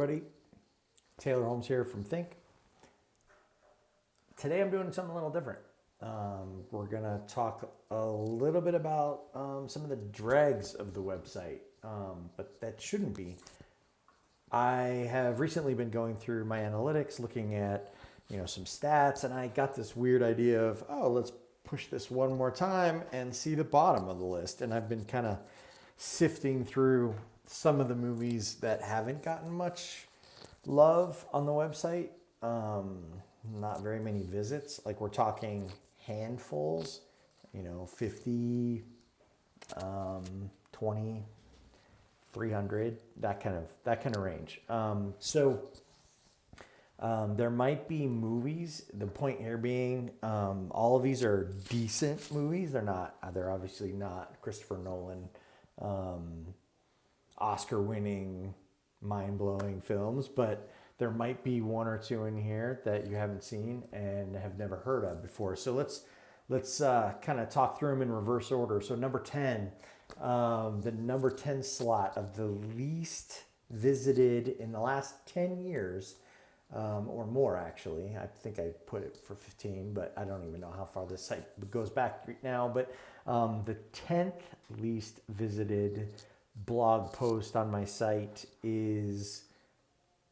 everybody. Taylor Holmes here from THiNC. Today I'm doing something a little different. We're going to talk a little bit about some of the dregs of the website, but that shouldn't be. I have recently been going through my analytics, looking at some stats, and I got this weird idea of, let's push this one more time and see the bottom of the list. And I've been kind of sifting through some of the movies that haven't gotten much love on the website. Not very many visits. Like, we're talking handfuls, 50, 20, 300, that kind of range. There might be movies. The point here being, all of these are decent movies. They're obviously not Christopher Nolan, Oscar-winning, mind-blowing films, but there might be one or two in here that you haven't seen and have never heard of before. So let's kind of talk through them in reverse order. So number 10, the number 10 slot of the least visited in the last 10 years, or more actually. I think I put it for 15, but I don't even know how far this site goes back now. But the 10th least visited blog post on my site is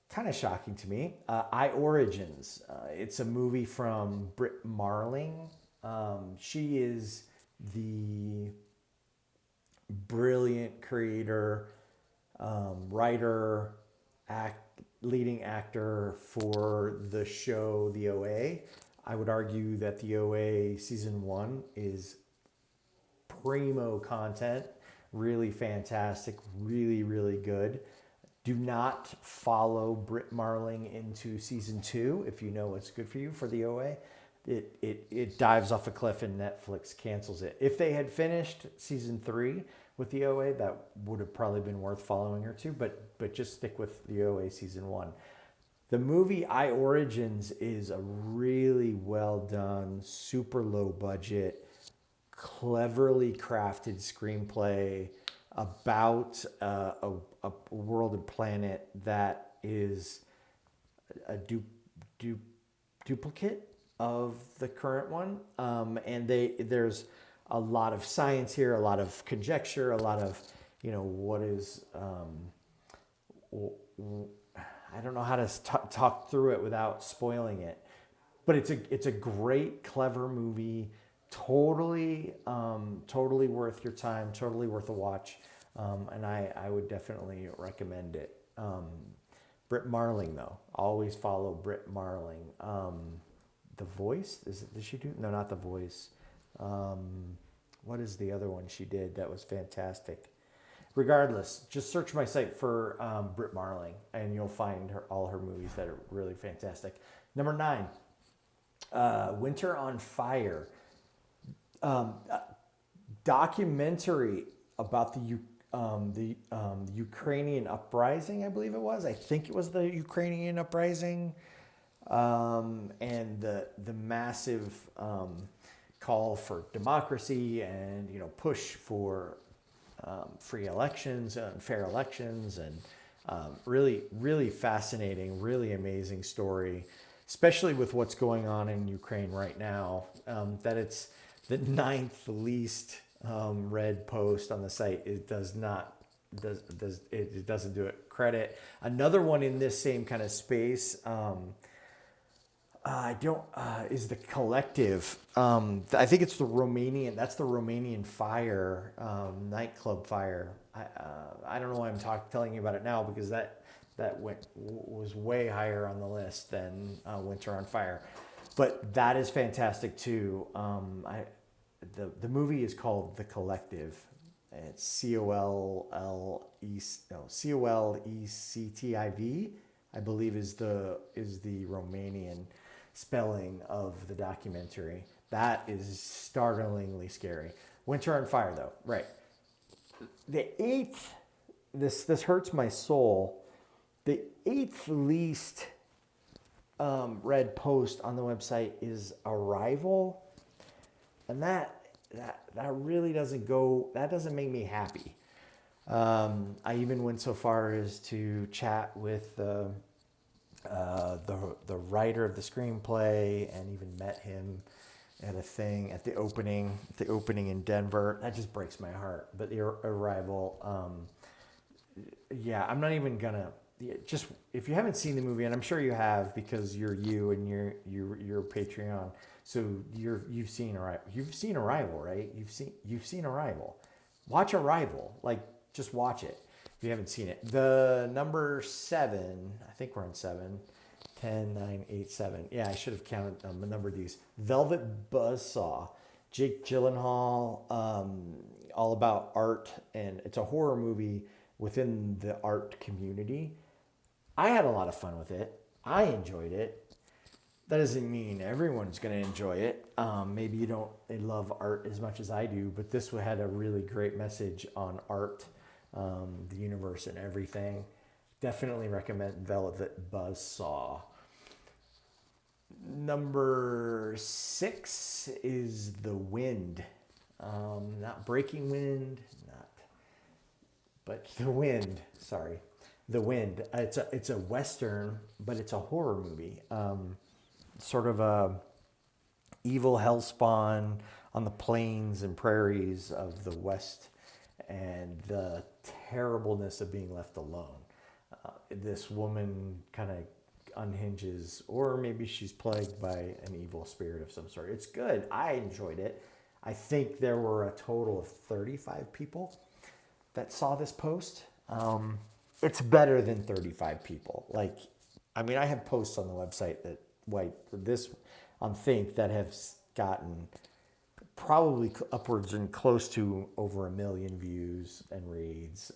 kind of shocking to me. I Origins. It's a movie from Britt Marling. She is the brilliant creator, writer, leading actor for the show The OA. I would argue that The OA season 1 is primo content. Really fantastic, really, really good. Do not follow Britt Marling into season 2 if you know what's good for you for The OA. It dives off a cliff and Netflix cancels it. If they had finished season 3 with The OA, that would have probably been worth following her to, but just stick with The OA season 1. The movie I Origins is a really well done, super low budget, cleverly crafted screenplay about a world and planet that is a duplicate of the current one. And there's a lot of science here, a lot of conjecture, a lot of, what is, I don't know how to talk through it without spoiling it. But it's a great, clever movie. Totally worth your time, totally worth a watch, and I would definitely recommend it. Britt Marling, though, always follow Britt Marling. The Voice, did she do? No, not The Voice. What is the other one she did that was fantastic? Regardless, just search my site for Britt Marling, and you'll find all her movies that are really fantastic. Number 9, Winter on Fire. Documentary about the Ukrainian uprising, I believe it was. I think it was the Ukrainian uprising, and the massive call for democracy and push for free elections and fair elections, and really, really fascinating, really amazing story, especially with what's going on in Ukraine right now. That it's the 9th least read post on the site. It doesn't do it credit. Another one in this same kind of space, is The Collective. I think it's the Romanian fire, nightclub fire. I don't know why I'm telling you about it now, because that was way higher on the list than Winter on Fire. But that is fantastic too. The movie is called The Collective. It's Colectiv, I believe is the Romanian spelling of the documentary. That is startlingly scary. Winter on Fire, though, right? The 8th, this hurts my soul. The 8th least read post on the website is Arrival, and that really doesn't make me happy. I even went so far as to chat with the writer of the screenplay, and even met him at a thing at the opening in Denver. That just breaks my heart. But the Arrival, yeah, I'm not even gonna. Just if you haven't seen the movie, and I'm sure you have because you're you and you're Patreon, so you've seen Arrival. You've seen Arrival, right? You've seen Arrival. Watch Arrival. Like, just watch it if you haven't seen it. The number 7, I think we're on 7. 10, 9, 8, 7. Yeah, I should have counted a number of these. Velvet Buzzsaw, Jake Gyllenhaal, all about art, and it's a horror movie within the art community. I had a lot of fun with it. I enjoyed it. That doesn't mean everyone's going to enjoy it. Maybe you don't love art as much as I do, but this had a really great message on art, the universe, and everything. Definitely recommend Velvet Buzzsaw. Number 6 is The Wind. Not Breaking Wind, but The Wind. Sorry, The Wind. It's a Western, but it's a horror movie. Sort of a evil hellspawn on the plains and prairies of the West, and the terribleness of being left alone. This woman kind of unhinges, or maybe she's plagued by an evil spirit of some sort. It's good. I enjoyed it. I think there were a total of 35 people that saw this post. It's better than 35 people. Like, I mean, I have posts on the website that this on THiNC that have gotten probably upwards and close to over 1 million views and reads.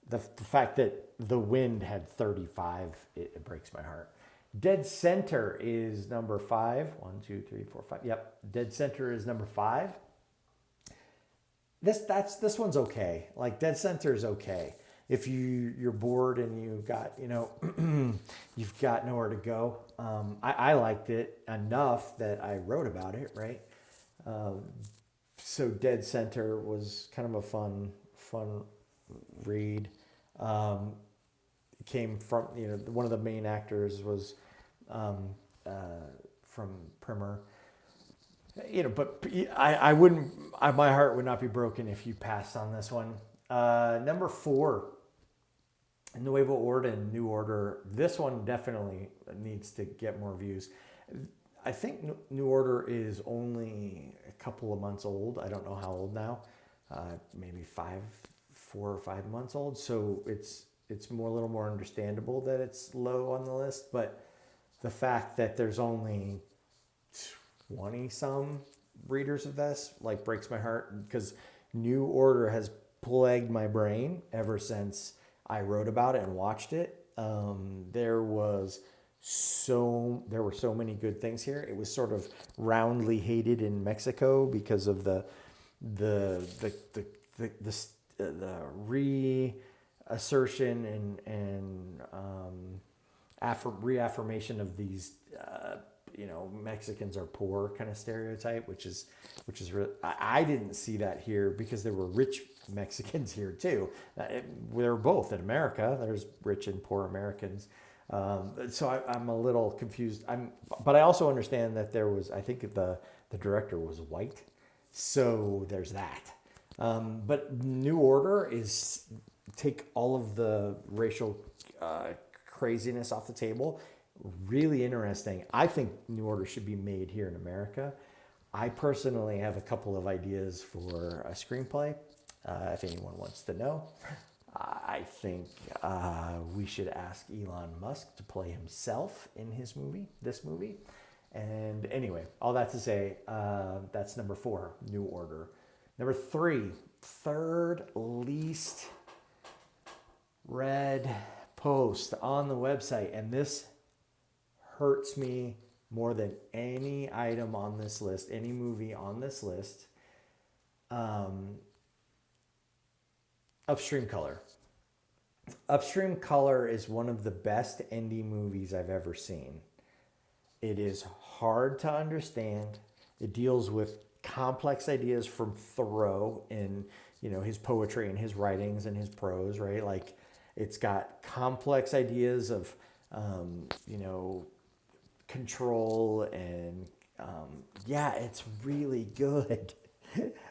The fact that The Wind had 35, it breaks my heart. Dead Center is number 5. 1, 2, 3, 4, 5. Yep, Dead Center is number 5. This one's okay. Like, Dead Center is okay. If you're bored and you've got you've got nowhere to go. I liked it enough that I wrote about it, right? So Dead Center was kind of a fun read. It came from, one of the main actors was from Primer. But I wouldn't, my heart would not be broken if you passed on this one. Number 4, Nuevo Orden, New Order. This one definitely needs to get more views. I think New Order is only a couple of months old. I don't know how old now. Maybe 4 or 5 months old. So it's a little more understandable that it's low on the list. But the fact that there's only 20 some readers of this breaks my heart, because New Order has plagued my brain ever since I wrote about it and watched it. There were so many good things here. It was sort of roundly hated in Mexico because of the reassertion and reaffirmation of these Mexicans are poor kind of stereotype, which is really, I didn't see that here because there were rich Mexicans here too. They're both in America. There's rich and poor Americans. So I'm a little confused. But I also understand that I think the director was white, so there's that. But New Order is take all of the racial craziness off the table. Really interesting. I think New Order should be made here in America. I personally have a couple of ideas for a screenplay. If anyone wants to know, I think we should ask Elon Musk to play himself in this movie. And anyway, all that to say, that's number 4, New Order. Number 3, third least read post on the website, and this hurts me more than any item on this list, any movie on this list. Upstream Color. Upstream Color is one of the best indie movies I've ever seen. It is hard to understand. It deals with complex ideas from Thoreau and his poetry and his writings and his prose, right? Like it's got complex ideas of, control and yeah, it's really good.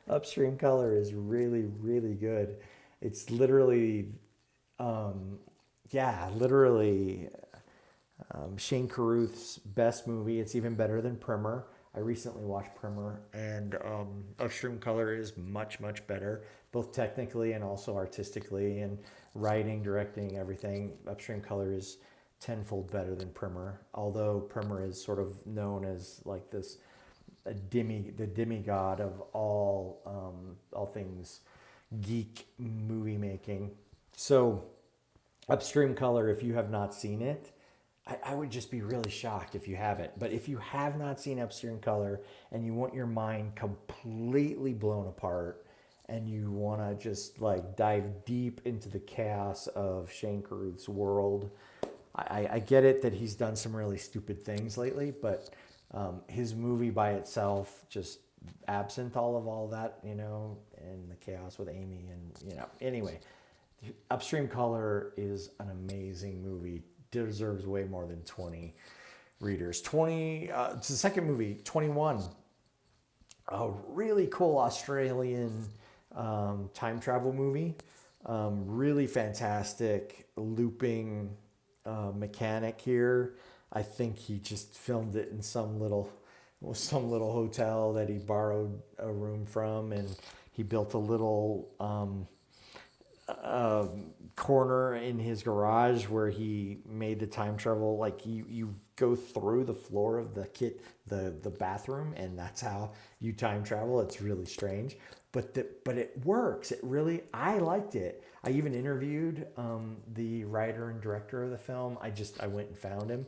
Upstream Color is really, really good. It's literally, literally Shane Carruth's best movie. It's even better than Primer. I recently watched Primer, and Upstream Color is much, much better, both technically and also artistically, and writing, directing, everything. Upstream Color is tenfold better than Primer, although Primer is sort of known as like this the demigod of all things geek movie making. So, Upstream Color, if you have not seen it, I would just be really shocked if you haven't. But if you have not seen Upstream Color and you want your mind completely blown apart and you want to just like dive deep into the chaos of Shane Carruth's world, I get it that he's done some really stupid things lately, but his movie by itself, just absent all that, and the chaos with Amy and, anyway, Upstream Color is an amazing movie. Deserves way more than 20 readers. It's the second movie, 21. A really cool Australian time travel movie. Really fantastic looping mechanic here. I think he just filmed it in some little hotel that he borrowed a room from, and he built a little corner in his garage where he made the time travel. Like you go through the floor of the bathroom, and that's how you time travel. It's really strange, but it works. I liked it. I even interviewed the writer and director of the film. I went and found him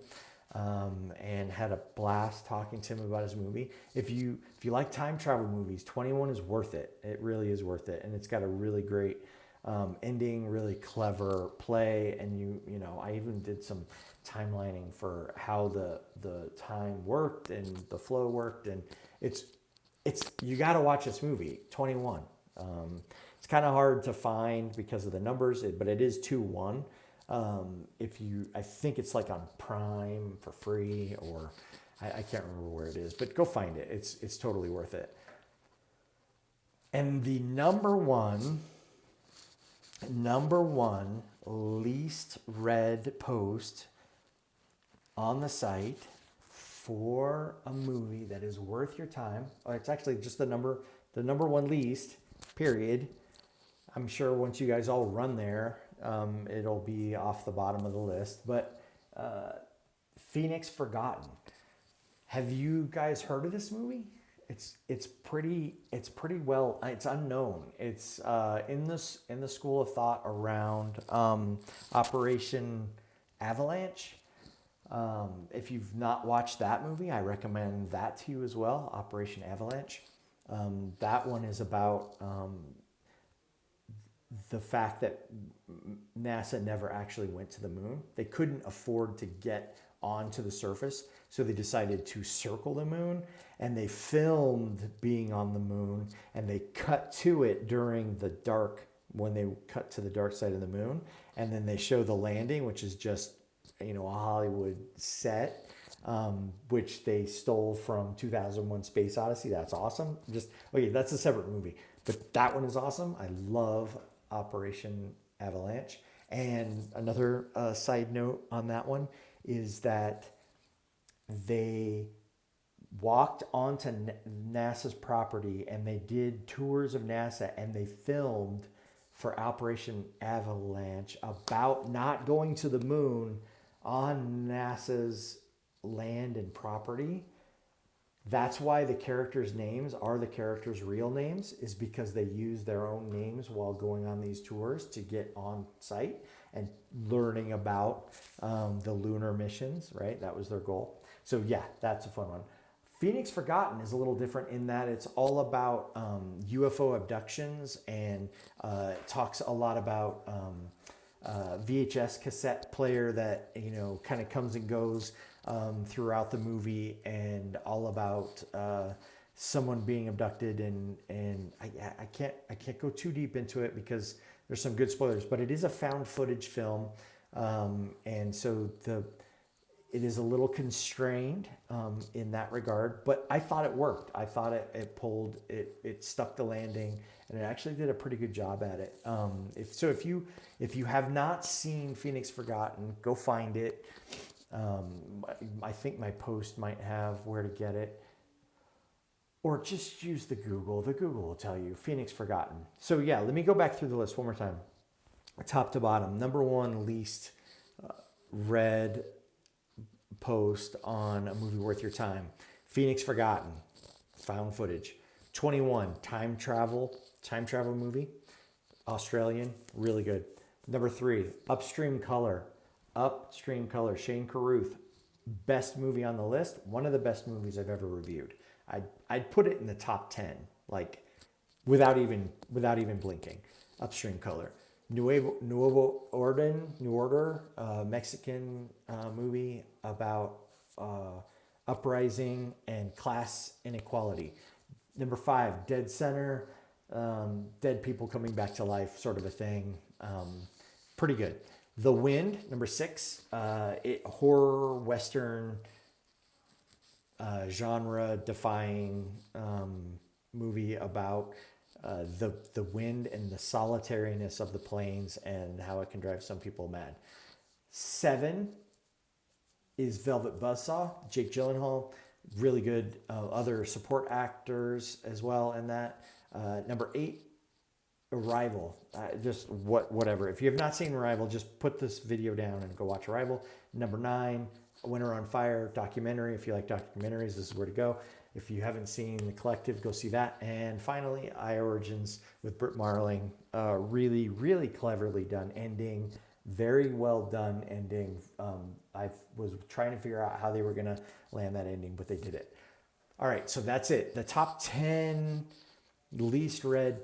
and had a blast talking to him about his movie. If you like time travel movies, 21 is worth it. It really is worth it, and it's got a really great ending, really clever play, and I even did some timelining for how the time worked and the flow worked, and it's you got to watch this movie, 21. It's kind of hard to find because of the numbers, but it is 2-1. I think it's like on Prime for free, or I can't remember where it is, but go find it. It's totally worth it. And the number one least read post on the site for a movie that is worth your time. It's actually just the number one least, period. I'm sure once you guys all run there, it'll be off the bottom of the list. But THiNC Forgotten. Have you guys heard of this movie? It's pretty well. It's unknown. It's in the school of thought around Operation Avalanche. If you've not watched that movie, I recommend that to you as well. Operation Avalanche. That one is about the fact that NASA never actually went to the moon. They couldn't afford to get onto the surface, so they decided to circle the moon, and they filmed being on the moon, and they cut to it during the dark, when they cut to the dark side of the moon, and then they show the landing, which is just a Hollywood set, which they stole from 2001 Space Odyssey. That's awesome. That's a separate movie, but that one is awesome. I love Operation Avalanche. And another side note on that one is that they walked onto NASA's property and they did tours of NASA, and they filmed for Operation Avalanche about not going to the moon on NASA's land and property. That's why the characters' names are the characters' real names, is because they use their own names while going on these tours to get on site and learning about the lunar missions, right? That was their goal. So yeah, that's a fun one. THiNC Forgotten is a little different in that it's all about UFO abductions, and it talks a lot about VHS cassette player that kind of comes and goes throughout the movie, and all about someone being abducted, and I can't go too deep into it because there's some good spoilers, but it is a found footage film, and so it is a little constrained in that regard, but I thought it worked. I thought it pulled, it stuck the landing, and it actually did a pretty good job at it. If you have not seen Phoenix Forgotten, go find it. I think my post might have where to get it, or just use the Google. The Google will tell you Phoenix Forgotten. So yeah, let me go back through the list one more time, top to bottom. Number one least read post on a movie worth your time: Phoenix Forgotten, found footage. 21, time travel movie, Australian, really good. Number 3, Upstream Color, Shane Carruth, best movie on the list, one of the best movies I've ever reviewed. I'd put it in the top 10, like without even blinking. Upstream Color. Nuevo Order, Mexican movie about uprising and class inequality. Number 5, Dead Center, dead people coming back to life, sort of a thing. Pretty good. The Wind, number 6, horror western genre defying movie about the wind and the solitariness of the plains and how it can drive some people mad. 7 is Velvet Buzzsaw, Jake Gyllenhaal, really good. Other support actors as well in that. Number 8, Arrival. Whatever. If you have not seen Arrival, just put this video down and go watch Arrival. Number 9, Winter on Fire, documentary. If you like documentaries, this is where to go. If you haven't seen The Collective, go see that. And finally, I Origins with Britt Marling. Really, really cleverly done ending. Very well done ending. I was trying to figure out how they were going to land that ending, but they did it. All right, so that's it. The top 10 least read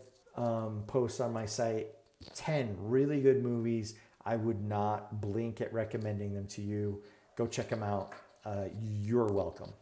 posts on my site. 10 really good movies. I would not blink at recommending them to you. Go check them out. You're welcome.